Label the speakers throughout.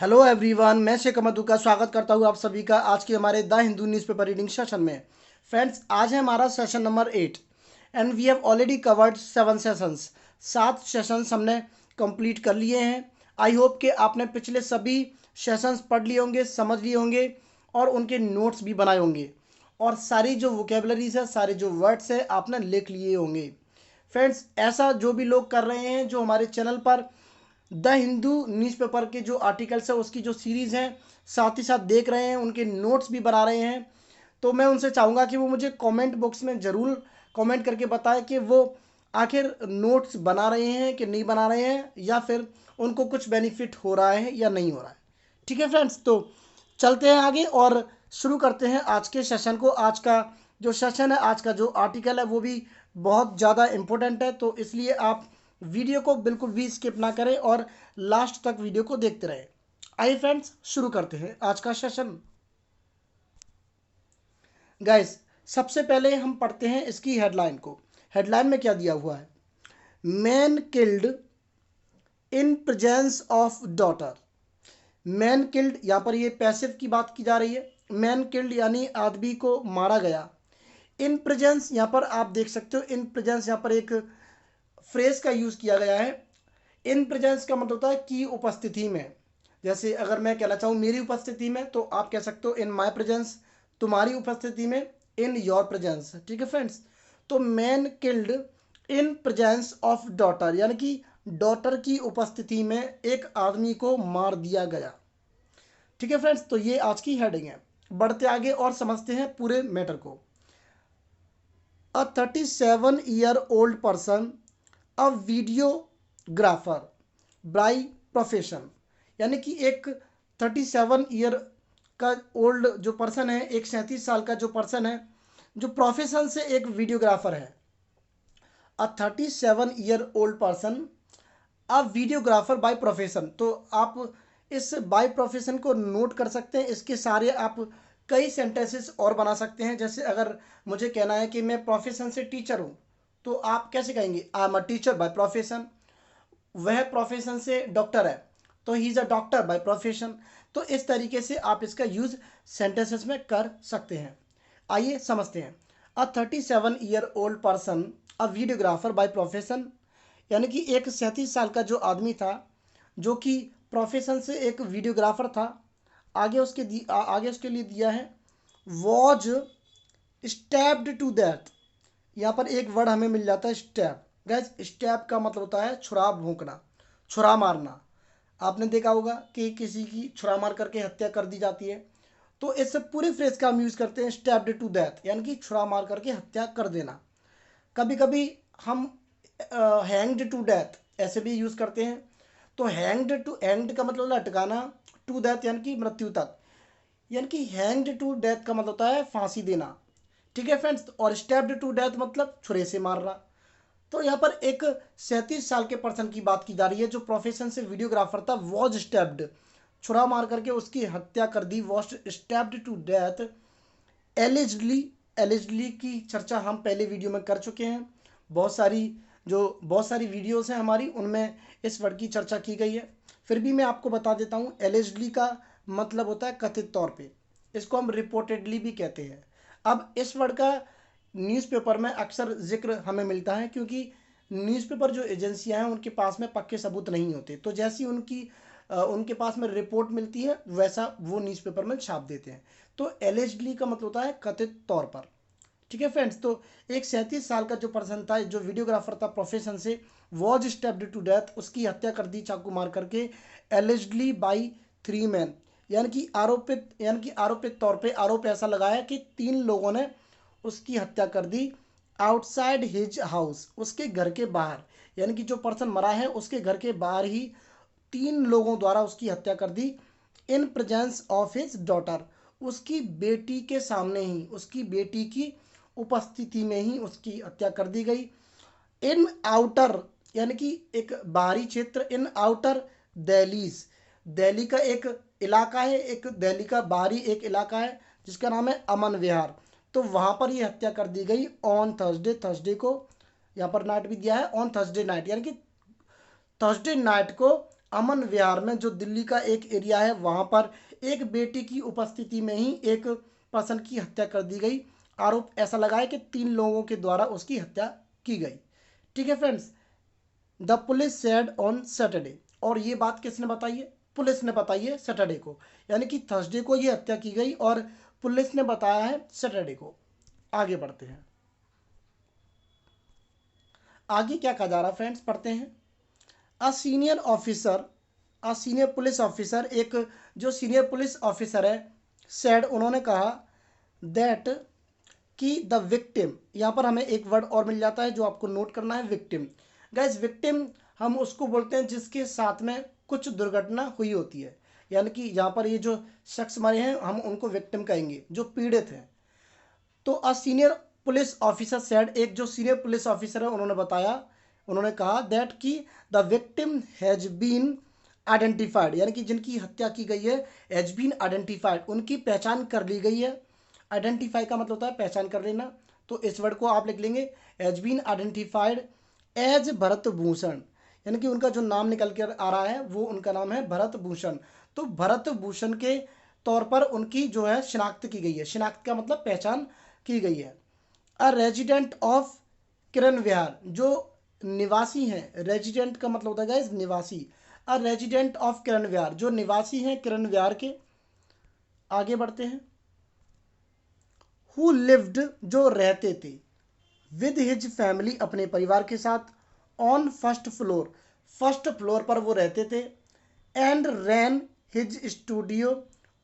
Speaker 1: Hello everyone, मैं शेख मधु का स्वागत करता हूँ आप सभी का आज के हमारे the Hindu newspaper reading session में। फ्रेंड्स, आज है हमारा session number 8 and we have already covered 7 sessions. 7 sessions हमने कंप्लीट कर लिए हैं। आई होप कि आपने पिछले सभी सेशंस पढ़ लिए होंगे, समझ लिए होंगे और उनके नोट्स भी बनाए होंगे और सारी जो वोकेबलरीज है, सारे जो वर्ड्स है आपने लिख लिए होंगे। फ्रेंड्स, ऐसा जो भी लोग कर रहे हैं, जो हमारे चैनल पर द हिंदू न्यूज़पेपर के जो आर्टिकल्स है उसकी जो सीरीज़ है साथ ही साथ देख रहे हैं, उनके नोट्स भी बना रहे हैं, तो मैं उनसे चाहूँगा कि वो मुझे कमेंट बॉक्स में ज़रूर कमेंट करके बताएं कि वो आखिर नोट्स बना रहे हैं कि नहीं बना रहे हैं, या फिर उनको कुछ बेनिफिट हो रहा है या नहीं हो रहा है। ठीक है फ्रेंड्स, तो चलते हैं आगे और शुरू करते हैं आज के सेशन को। आज का जो सेशन है, आज का जो आर्टिकल है वो भी बहुत ज़्यादा इम्पोर्टेंट है, तो इसलिए आप वीडियो को बिल्कुल भी स्किप ना करें और लास्ट तक वीडियो को देखते रहें। आइए फ्रेंड्स, शुरू करते हैं आज का सेशन। गाइस, सबसे पहले हम पढ़ते हैं इसकी हेडलाइन को। हेडलाइन में क्या दिया हुआ है? Man killed in presence of daughter. Man killed, यहाँ पर ये पैसिव की बात की जा रही है। मैन किल्ड यानी आदमी को मारा गया। इन प्रेजेंस, यहाँ पर आप देख सकते हो, इन प्रेजेंस यहाँ पर एक फ्रेज का यूज़ किया गया है। इन प्रेजेंस का मतलब होता है कि उपस्थिति में। जैसे अगर मैं कहना चाहूँ मेरी उपस्थिति में, तो आप कह सकते हो इन माय प्रेजेंस, तुम्हारी उपस्थिति में, इन योर प्रेजेंस। ठीक है फ्रेंड्स, तो man killed in presence of daughter यानी कि डॉटर की उपस्थिति में एक आदमी को मार दिया गया। ठीक है फ्रेंड्स, तो ये आज की हेडिंग है। बढ़ते आगे और समझते हैं पूरे मैटर को। अ 37-year-old person, a videographer by profession, यानी कि एक 37 ईयर का ओल्ड जो पर्सन है, एक 37 साल का जो पर्सन है, जो प्रोफेशन से एक वीडियोग्राफर है। अ 37-year-old person, a videographer by profession. तो आप इस बाय प्रोफेशन को नोट कर सकते हैं। इसके सारे आप कई सेंटेंसेस और बना सकते हैं। जैसे अगर मुझे कहना है कि मैं प्रोफेशन से टीचर हूँ, तो आप कैसे कहेंगे? I am a teacher by profession. वह प्रोफेशन से डॉक्टर है, तो he is a doctor by profession. तो इस तरीके से आप इसका यूज़ सेंटेंसेस में कर सकते हैं। आइए समझते हैं। अ 37-year-old person, a videographer by profession, यानी कि एक 37 साल का जो आदमी था, जो कि प्रोफेशन से एक वीडियोग्राफर था। आगे उसके लिए दिया है वॉज स्टैब्ड टू डेथ। यहाँ पर एक वर्ड हमें मिल जाता है स्टैब। गैस, स्टैब का मतलब होता है छुरा भोंकना, छुरा मारना। आपने देखा होगा कि किसी की छुरा मार करके हत्या कर दी जाती है, तो इस पूरे फ्रेज का हम यूज़ करते हैं स्टैब्ड टू डेथ, यानी कि छुरा मार करके हत्या कर देना। कभी कभी हम हैंग्ड टू डेथ ऐसे भी यूज़ करते हैं। तो हैंग्ड का मतलब लटकाना, टू डेथ यानी कि मृत्यु तक, यानी कि हैंग्ड टू डेथ का मतलब होता है फांसी देना। ठीक है फ्रेंड्स, और स्टैब्ड टू डेथ मतलब छुरे से मारना। तो यहाँ पर एक 37 साल के पर्सन की बात की जा रही है जो प्रोफेशन से वीडियोग्राफर था। वॉज स्टैब्ड, छुरा मार करके उसकी हत्या कर दी। Was stabbed to death allegedly. Allegedly की चर्चा हम पहले वीडियो में कर चुके हैं। बहुत सारी वीडियोस हैं हमारी, उनमें इस वर्ड की चर्चा की गई है। फिर भी मैं आपको बता देता हूँ, एलिजडली का मतलब होता है कथित तौर पे। इसको हम रिपोर्टेडली भी कहते हैं। अब इस वर्ड का न्यूज़पेपर में अक्सर जिक्र हमें मिलता है, क्योंकि न्यूज़पेपर जो एजेंसियां हैं उनके पास में पक्के सबूत नहीं होते, तो जैसी उनके पास में रिपोर्ट मिलती है वैसा वो न्यूज़पेपर में छाप देते हैं। तो एलिजडली का मतलब होता है कथित तौर पर। ठीक है फ्रेंड्स, तो एक 37 साल का जो पर्सन था, जो वीडियोग्राफर था प्रोफेशन से, वॉज स्टेप्ड टू डेथ, उसकी हत्या कर दी चाकू मार करके, एलिजडली बाई 3 मैन, यानी कि आरोपित तौर पे आरोप ऐसा लगाया कि 3 लोगों ने उसकी हत्या कर दी। आउटसाइड हिज हाउस, उसके घर के बाहर, यानी कि जो पर्सन मरा है उसके घर के बाहर ही 3 लोगों द्वारा उसकी हत्या कर दी। In presence of his daughter, उसकी बेटी के सामने ही, उसकी बेटी की उपस्थिति में ही उसकी हत्या कर दी गई। इन आउटर, यानी कि एक बाहरी क्षेत्र, इन आउटर दहलीज, दिल्ली का एक इलाका है, एक दिल्ली का बाहरी एक इलाका है जिसका नाम है अमन विहार। तो वहाँ पर ये हत्या कर दी गई ऑन थर्सडे, थर्सडे को यहाँ पर नाइट भी दिया है, ऑन थर्सडे नाइट, यानी कि थर्सडे नाइट को अमन विहार में, जो दिल्ली का एक एरिया है, वहाँ पर एक बेटी की उपस्थिति में ही एक पर्सन की हत्या कर दी गई। आरोप ऐसा लगा है कि 3 लोगों के द्वारा उसकी हत्या की गई। ठीक है friends, the police said on Saturday, और ये बात किसने बताई है? पुलिस ने बताई है सैटरडे को, यानी कि थर्सडे को ये हत्या की गई और पुलिस ने बताया है सैटरडे को। आगे बढ़ते हैं, आगे क्या कहा जा रहा है फ्रेंड्स, पढ़ते हैं। A senior officer, a senior police officer, एक जो सीनियर पुलिस ऑफिसर है, सेड, उन्होंने कहा, दैट, कि द विक्टिम, यहाँ पर हमें एक वर्ड और मिल जाता है जो आपको नोट करना है, विक्टिम। गाइस विक्टिम हम उसको बोलते हैं जिसके साथ में कुछ दुर्घटना हुई होती है, यानी कि यहाँ पर ये जो शख्स मरे हैं हम उनको विक्टिम कहेंगे, जो पीड़ित हैं। तो a senior police officer said, एक जो सीनियर पुलिस ऑफिसर है उन्होंने बताया, उन्होंने कहा दैट कि the victim has been identified, यानी कि जिनकी हत्या की गई है, हैज बीन आइडेंटिफाइड, उनकी पहचान कर ली गई है। आइडेंटिफाई का मतलब होता है पहचान कर लेना, तो इस वर्ड को आप लिख लेंगे, has been identified as Bharat Bhushan, यानी कि उनका जो नाम निकल कर आ रहा है वो उनका नाम है भरत भूषण। तो भरत भूषण के तौर पर उनकी जो है शिनाख्त की गई है। शिनाख्त का मतलब पहचान की गई है। अ रेजिडेंट ऑफ किरण विहार, जो निवासी हैं, रेजिडेंट का मतलब होता है गाइस निवासी। अ रेजिडेंट ऑफ किरण विहार, जो निवासी हैं किरण विहार के। आगे बढ़ते हैं, हु लिव्ड, जो रहते थे, विद हिज फैमिली, अपने परिवार के साथ, on first floor, first floor पर वो रहते थे, and ran his studio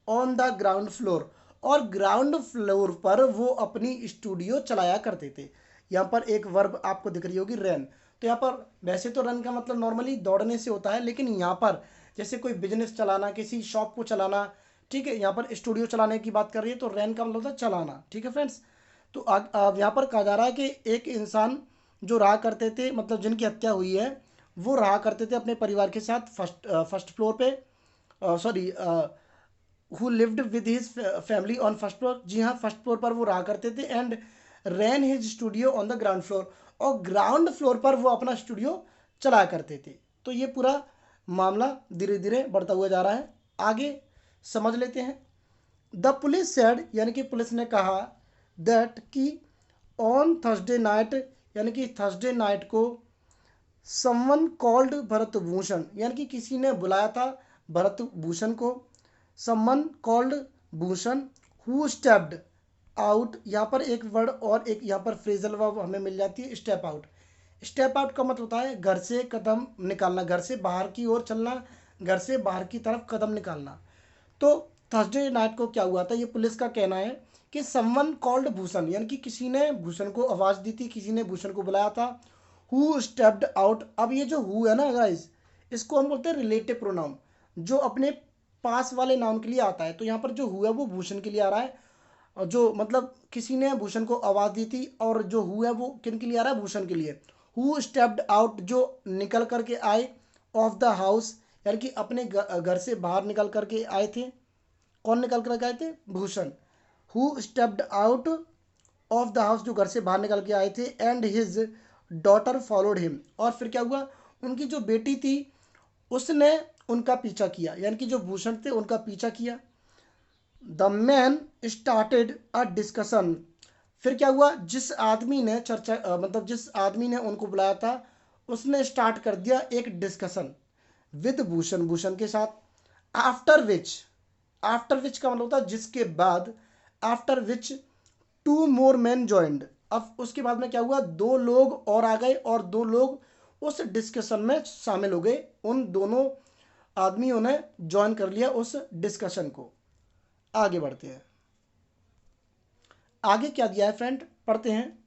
Speaker 1: on the ground floor, और ग्राउंड फ्लोर पर वो अपनी स्टूडियो चलाया करते थे। यहाँ पर एक वर्ब आपको दिख रही होगी, रैन। तो यहाँ पर वैसे तो रन का मतलब नॉर्मली दौड़ने से होता है, लेकिन यहाँ पर जैसे कोई बिजनेस चलाना, किसी शॉप को चलाना, ठीक है, यहाँ पर स्टूडियो चलाने की बात कर रही है, तो रैन का मतलब होता है चलाना। ठीक है फ्रेंड्स, तो यहाँ पर कहा जा रहा है कि एक इंसान जो रहा करते थे, मतलब जिनकी हत्या हुई है, वो रहा करते थे अपने परिवार के साथ फर्स्ट फ्लोर पे, sorry, who lived with his family on first floor, जी हाँ, फर्स्ट फ्लोर पर वो रहा करते थे, and ran his studio on the ground floor, और ग्राउंड फ्लोर पर वो अपना स्टूडियो चलाया करते थे। तो ये पूरा मामला धीरे धीरे बढ़ता हुआ जा रहा है। आगे समझ लेते हैं। द पुलिस सेड, यानी कि पुलिस ने कहा, दैट कि ऑन थर्सडे नाइट, यानी कि थर्सडे नाइट को, समवन कॉल्ड भरत भूषण, यानी कि किसी ने बुलाया था भरत भूषण को, someone called Bhushan, who stepped out, यहाँ पर एक वर्ड और एक यहाँ पर फ्रेजल वर्ब हमें मिल जाती है, स्टेप आउट। स्टेप आउट का मतलब होता है घर से कदम निकालना, घर से बाहर की ओर चलना, घर से बाहर की तरफ कदम निकालना। तो थर्सडे नाइट को क्या हुआ था, ये पुलिस का कहना है कि समवन कॉल्ड भूषण, यानी कि किसी ने भूषण को आवाज़ दी थी, किसी ने भूषण को बुलाया था। हु स्टेप्ड आउट, अब ये जो हु है ना गाइस, इसको हम बोलते हैं रिलेटिव प्रोनाउन, जो अपने पास वाले नाउन के लिए आता है। तो यहाँ पर जो हु है वो भूषण के लिए आ रहा है, और जो मतलब किसी ने भूषण को आवाज़ दी थी, और जो हु है वो किन के लिए आ रहा है, भूषण के लिए। हु स्टेप्ड आउट, जो निकल करके आए, ऑफ द हाउस, यानी कि अपने घर से बाहर निकल करके आए थे। कौन निकल कर आए थे, Bhushan. Who stepped out of the house, जो घर से बाहर निकल के आए थे, and his daughter followed him, और फिर क्या हुआ, उनकी जो बेटी थी उसने उनका पीछा किया, यानी कि जो भूषण थे उनका पीछा किया। The man started a discussion, फिर क्या हुआ, जिस आदमी ने चर्चा मतलब जिस आदमी ने उनको बुलाया था, उसने स्टार्ट कर दिया एक डिस्कशन विद भूषण, भूषण के साथ। आफ्टर विच, आफ्टर विच का मतलब होता है जिसके बाद, after which two more man joined, अब उसके बाद में क्या हुआ, 2 लोग और आ गए, और 2 लोग उस डिस्कशन में शामिल हो गए। उन दोनों आदमियों ने ज्वाइन कर लिया उस डिस्कशन को। आगे बढ़ते हैं, आगे क्या दिया है फ्रेंड, पढ़ते हैं।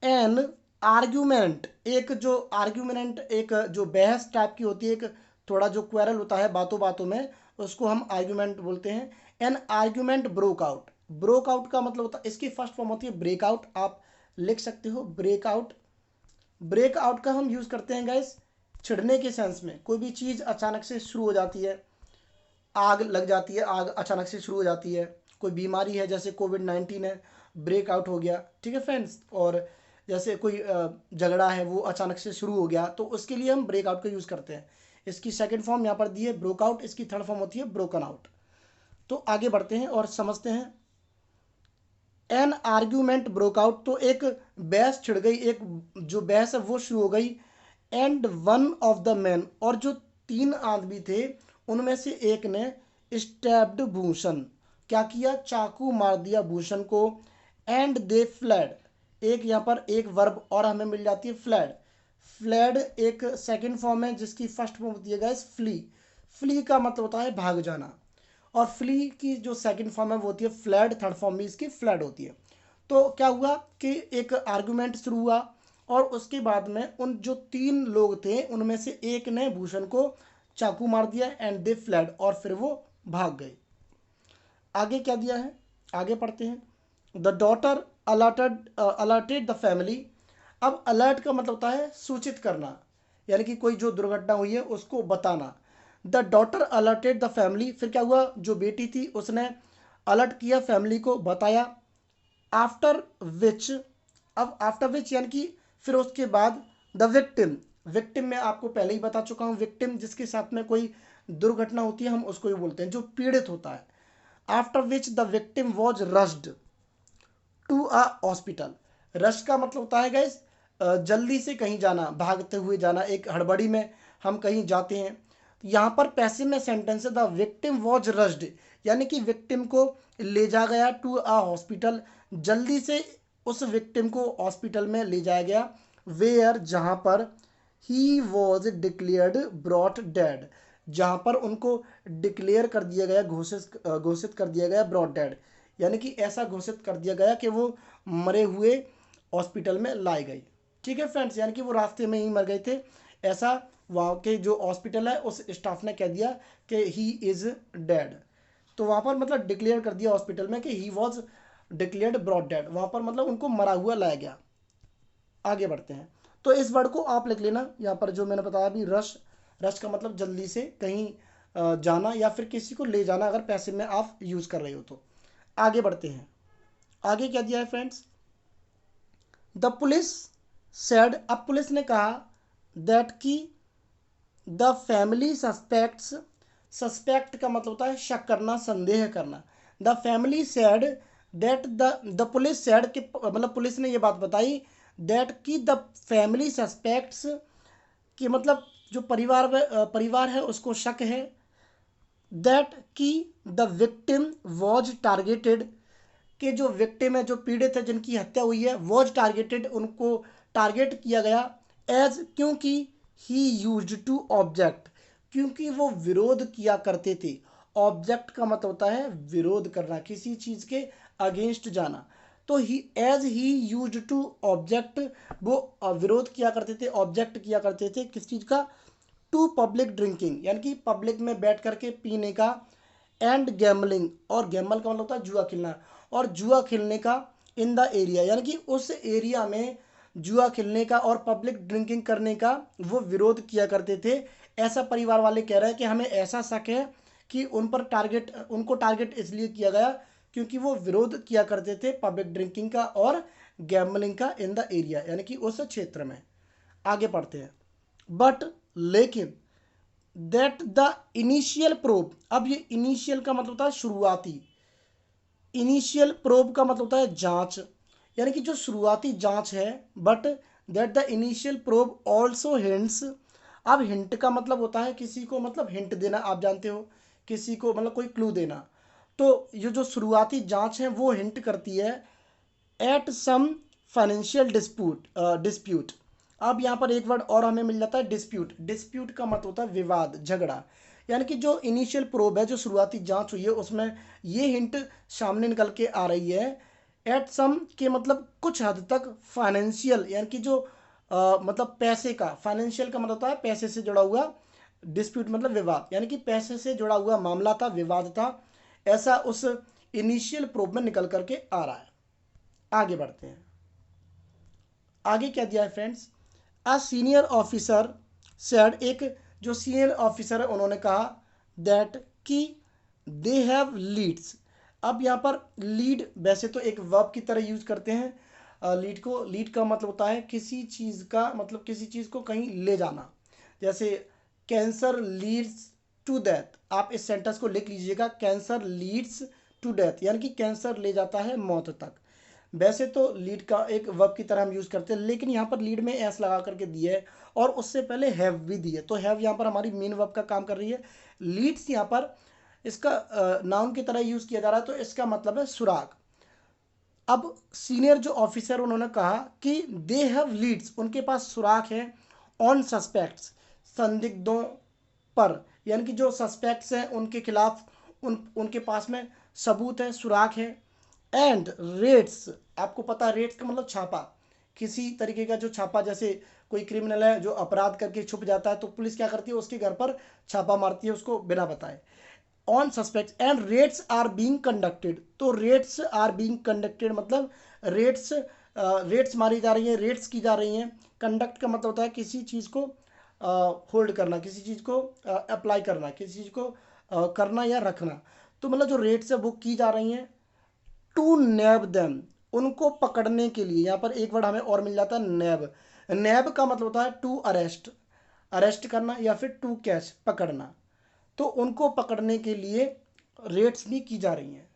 Speaker 1: एन आर्ग्यूमेंट, एक जो आर्ग्यूमेंट, एक जो बहस टाइप की होती है, एक थोड़ा जो क्वेरल होता है बातों बातों में, उसको हम आर्ग्यूमेंट बोलते हैं। An argument broke out, broke out का मतलब होता है, इसकी फर्स्ट फॉर्म होती है ब्रेकआउट, आप लिख सकते हो ब्रेकआउट। ब्रेकआउट का हम यूज़ करते हैं गाइस छिड़ने के सेंस में, कोई भी चीज़ अचानक से शुरू हो जाती है, आग लग जाती है, आग अचानक से शुरू हो जाती है, कोई बीमारी है जैसे कोविड-19 है, ब्रेकआउट हो गया। ठीक है फ्रेंड्स, और जैसे कोई झगड़ा है वो अचानक से शुरू हो गया, तो उसके लिए हम ब्रेकआउट का यूज़ करते हैं। इसकी सेकंड फॉर्म यहाँ पर दी है ब्रोक आउट, इसकी थर्ड फॉर्म होती है ब्रोकन आउट। तो आगे बढ़ते हैं और समझते हैं। एन आर्ग्यूमेंट ब्रोक आउट, तो एक बहस छिड़ गई, एक जो बहस है वो शुरू हो गई। And one of the man, और जो तीन आदमी थे उनमें से एक ने स्टैब्ड भूषण, क्या किया, चाकू मार दिया भूषण को। एंड दे फ्लैड, एक यहाँ पर एक वर्ब और हमें मिल जाती है फ्लैड। फ्लैड एक सेकंड फॉर्म है जिसकी फर्स्ट फॉर्म होती है गाइस फ्ली। फ्ली का मतलब होता है भाग जाना, और फ्ली की जो सेकंड फॉर्म है वो होती है फ्लैड, थर्ड फॉर्म भी इसकी फ्लैड होती है। तो क्या हुआ कि एक आर्गुमेंट शुरू हुआ और उसके बाद में उन जो तीन लोग थे उनमें से एक ने भूषण को चाकू मार दिया एंड दे फ्लैड, और फिर वो भाग गए। आगे क्या दिया है, आगे पढ़ते हैं। The daughter alerted the family. अब अलर्ट का मतलब होता है सूचित करना, यानी कि कोई जो दुर्घटना हुई है उसको बताना। The daughter alerted the family, फिर क्या हुआ, जो बेटी थी उसने अलर्ट किया, फैमिली को बताया। आफ्टर विच, अब आफ्टर विच यानी कि फिर उसके बाद द विक्टिम, विक्टिम मैं आपको पहले ही बता चुका हूँ, विक्टिम जिसके साथ में कोई दुर्घटना होती है हम उसको ही बोलते हैं, जो पीड़ित होता है। After which the victim was rushed to a hospital. Rush का मतलब होता है गाइस जल्दी से कहीं जाना, भागते हुए जाना, एक हड़बड़ी में हम कहीं जाते हैं। यहाँ पर पैसिव में सेंटेंस है द विक्टिम वॉज रश्ड, यानी कि विक्टिम को ले जा गया टू अ हॉस्पिटल, जल्दी से उस विक्टिम को हॉस्पिटल में ले जाया गया। वेयर, जहाँ पर he was declared brought dead, जहाँ पर उनको डिक्लेयर कर दिया गया, घोषित कर दिया गया ब्रॉट डेड, यानी कि ऐसा घोषित कर दिया गया कि वो मरे हुए हॉस्पिटल में लाए गए। ठीक है फ्रेंड्स, यानी कि वो रास्ते में ही मर गए थे, ऐसा वहाँ के जो हॉस्पिटल है उस स्टाफ ने कह दिया कि ही इज़ डेड। तो वहाँ पर मतलब डिक्लेयर कर दिया हॉस्पिटल में कि he was declared brought dead, वहाँ पर मतलब उनको मरा हुआ लाया गया। आगे बढ़ते हैं। तो इस वर्ड को आप लिख लेना, यहाँ पर जो मैंने बताया अभी, रश, रश का मतलब जल्दी से कहीं जाना या फिर किसी को ले जाना, अगर पैसे में आप यूज़ कर रहे हो तो। आगे बढ़ते हैं। आगे क्या दिया है फ्रेंड्स, द पुलिस सेड, अब पुलिस ने कहा दैट की द फैमिली सस्पेक्ट्स, सस्पेक्ट का मतलब होता है शक करना, संदेह करना। The family said that the police said कि मतलब पुलिस ने ये बात बताई दैट की द फैमिली सस्पेक्ट्स, कि मतलब जो परिवार है उसको शक है। दैट की द विक्टिम वॉज टारगेटेड, कि जो विक्टिम है, जो पीड़ित है, जिनकी हत्या हुई है, वॉज टारगेटेड, उनको टारगेट किया गया। एज, क्योंकि ही यूज्ड टू ऑब्जेक्ट, क्योंकि वो विरोध किया करते थे। ऑब्जेक्ट का मतलब होता है विरोध करना, किसी चीज़ के अगेंस्ट जाना। तो he as he used to object, वो विरोध किया करते थे, ऑब्जेक्ट किया करते थे किस चीज़ का, टू पब्लिक ड्रिंकिंग, यानी कि पब्लिक में बैठ करके पीने का। एंड गैमलिंग, और गैमल का मतलब होता है जुआ खेलना, और जुआ खेलने का इन द एरिया, यानी कि उस एरिया में जुआ खेलने का और पब्लिक ड्रिंकिंग करने का वो विरोध किया करते थे। ऐसा परिवार वाले कह रहे हैं कि हमें ऐसा शक है कि उनको टारगेट इसलिए किया गया क्योंकि वो विरोध किया करते थे पब्लिक ड्रिंकिंग का और गैमलिंग का इन द एरिया, यानी कि उस क्षेत्र में। आगे पढ़ते हैं। बट, लेकिन, दैट द इनिशियल प्रोब, अब ये इनिशियल का मतलब होता है शुरुआती, इनिशियल प्रोब का मतलब होता है जांच, यानी कि जो शुरुआती जांच है। But that the initial probe also hints, अब हिंट का मतलब होता है किसी को मतलब हिंट देना, आप जानते हो, किसी को मतलब कोई क्लू देना। तो ये जो शुरुआती जांच है वो हिंट करती है एट सम फाइनेंशियल डिस्प्यूट। अब यहाँ पर एक वर्ड और हमें मिल जाता है डिस्प्यूट। डिस्प्यूट का मतलब होता है विवाद, झगड़ा, यानी कि जो इनिशियल प्रोब है, जो शुरुआती जांच हुई है, उसमें ये हिंट सामने निकल के आ रही है। एट सम के मतलब कुछ हद तक, फाइनेंशियल यानी कि जो मतलब पैसे का, फाइनेंशियल का मतलब होता है पैसे से जुड़ा हुआ, डिस्प्यूट मतलब विवाद, यानी कि पैसे से जुड़ा हुआ मामला था, विवाद था, ऐसा उस इनिशियल प्रोब में निकल करके आ रहा है। आगे बढ़ते हैं। आगे क्या दिया है friends, a senior officer said, एक जो सीनियर ऑफिसर है उन्होंने कहा दैट कि दे हैव लीड्स। अब यहाँ पर लीड वैसे तो एक वर्ब की तरह यूज करते हैं लीड को। लीड का मतलब होता है किसी चीज़ का मतलब किसी चीज़ को कहीं ले जाना, जैसे कैंसर लीड्स टू डेथ। आप इस सेंटेंस को लिख लीजिएगा, कैंसर लीड्स टू डेथ, यानी कि कैंसर ले जाता है मौत तक। वैसे तो लीड का एक वर्ब की तरह हम यूज़ करते हैं, लेकिन यहाँ पर लीड में एस लगा करके दिया है और उससे पहले हैव भी दिए, तो हैव यहाँ पर हमारी मेन वर्ब का काम कर रही है। लीड्स यहाँ पर इसका नाउन की तरह यूज़ किया जा रहा है, तो इसका मतलब है सुराग। अब सीनियर जो ऑफिसर उन्होंने कहा कि दे हैव लीड्स, उनके पास सुराग है, ऑन सस्पेक्ट्स, संदिग्धों पर, यानी कि जो सस्पेक्ट्स हैं उनके खिलाफ उनके पास में सबूत है, सुराग है। एंड रेट्स, आपको पता है रेट्स का मतलब छापा, किसी तरीके का जो छापा, जैसे कोई क्रिमिनल है जो अपराध करके छुप जाता है तो पुलिस क्या करती है, उसके घर पर छापा मारती है उसको बिना बताए। On suspect and raids are being conducted, तो रेट्स आर बीइंग कंडक्टेड मतलब रेट्स मारी जा रही है, रेट्स की जा रही हैं। कंडक्ट का मतलब होता है किसी चीज़ को होल्ड करना, किसी चीज़ को अप्लाई करना, किसी चीज़ को करना या रखना। तो मतलब जो रेट्स है वो की जा रही हैं टू नैब देम, उनको पकड़ने के लिए। यहाँ पर एक वर्ड हमें और मिल जाता है नैब। नैब का मतलब होता है टू अरेस्ट, अरेस्ट करना या फिर टू कैच, पकड़ना। तो उनको पकड़ने के लिए रेट्स भी की जा रही हैं।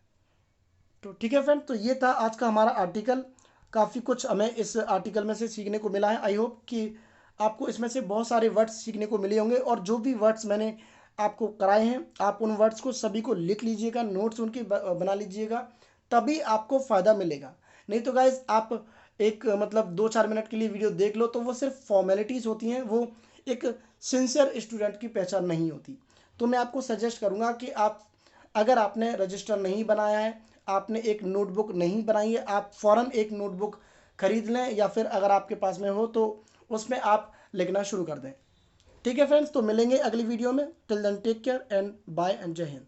Speaker 1: तो ठीक है फ्रेंड, तो ये था आज का हमारा आर्टिकल। काफ़ी कुछ हमें इस आर्टिकल में से सीखने को मिला है। आई होप कि आपको इसमें से बहुत सारे वर्ड्स सीखने को मिले होंगे, और जो भी वर्ड्स मैंने आपको कराए हैं आप उन वर्ड्स को सभी को लिख लीजिएगा, नोट्स उनके बना लीजिएगा, तभी आपको फ़ायदा मिलेगा। नहीं तो गाइज आप एक मतलब 2-4 मिनट के लिए वीडियो देख लो तो वो सिर्फ फॉर्मेलिटीज़ होती हैं, वो एक सिंसियर स्टूडेंट की पहचान नहीं होती। तो मैं आपको सजेस्ट करूँगा कि आप, अगर आपने रजिस्टर नहीं बनाया है, आपने एक नोटबुक नहीं बनाई है, आप फ़ौरन एक नोटबुक खरीद लें, या फिर अगर आपके पास में हो तो उसमें आप लिखना शुरू कर दें। ठीक है फ्रेंड्स, तो मिलेंगे अगली वीडियो में। Till then take care and bye and Jai Hind.